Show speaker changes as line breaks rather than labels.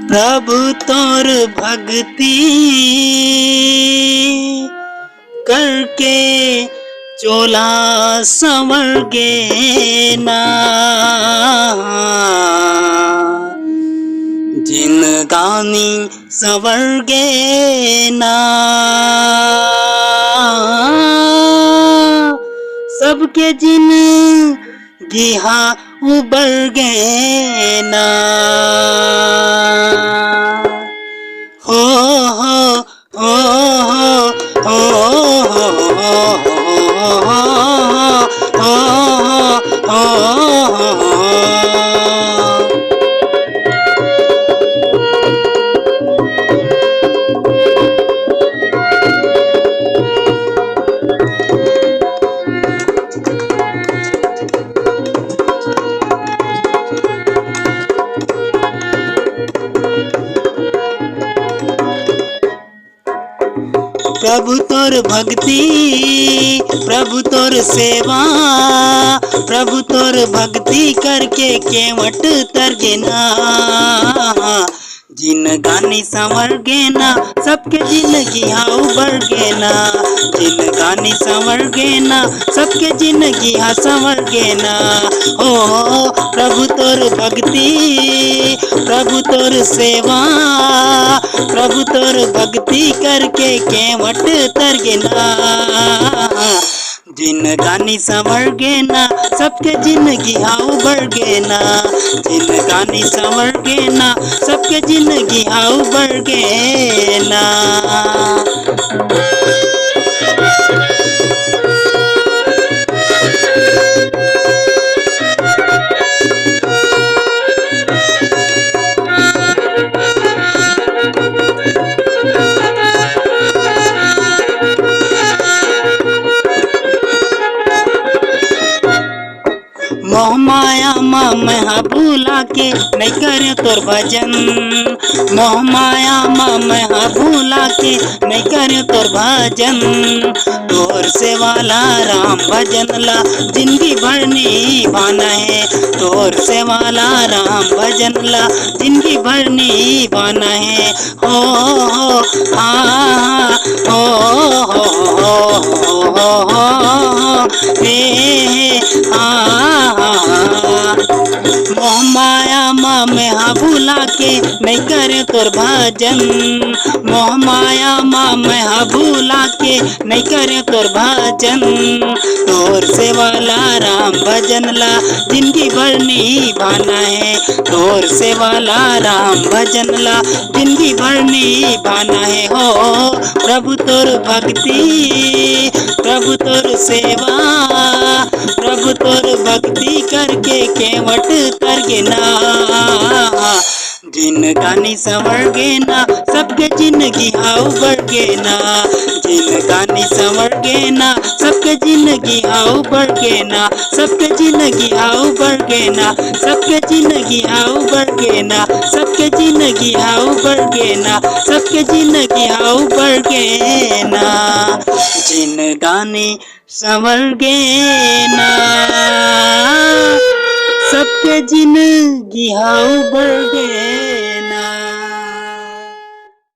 प्रभु तोर भक्ति करके चोला संवर गे ना, जिनगानी संवर गे ना, सबके जिन गिहा उबर गे ना। हो हो हो हो हो प्रभु तोर भक्ति, प्रभु तोर सेवा, प्रभु तोर भक्ति करके केवट तर गेना, जिन गानी संवर गेना, सबके जिंदगी हाँ उबर गेना, जिन गानी संवर गेना, सबके जिंदगी हाँ संवर गेना। ओ प्रभु तोर भक्ति, प्रभु तोर सेवा, प्रभु तोर भक्ति करके केवट तर गेना, जिन गानी संवर गेना, सबके जिंदगी हाँ उबर गेना, जिन गानी संवर गेना, सबके जिंदगी हाँ उबर गेना। मोह माया मैं भूला के नहीं करे तोर भजन, मोह माया मैं भूला के नहीं करे तोर भजन, तोर से वाला राम भजन ला जिंदगी भर निभाना है, तोर से वाला राम भजन ला जिंदगी भर निभाना है। हो हाँ हो मोह माया मैं भूला के नहीं करे तोर भजन, मोह माया मैं भूला के नहीं करे तोर भजन, तोर से वाला राम भजन ला जिंदगी भर निभाना है, तोर से वाला राम भजन ला जिंदगी भर निभाना है। हो प्रभु तोर भक्ति, प्रभु तोर सेवा, प्रभु तोर भक्ति करके केवट तर गेना, जिन गानी संवर गेना, सबके जिंदगी हाँ उबर गेना, जिन गानी संवर गेना, सबके जिंदगी हाँ उबर गेना, सबके जिंदगी हाँ उबर गेना, सबके जिंदगी हाँ उबर गेना, सबके जिंदगी हाँ उबर गेना, सबके जिंदगी हाँ उबर गेना, जिन गानी संवर गेना, सबके जिंदगी हाँ उबर गेना।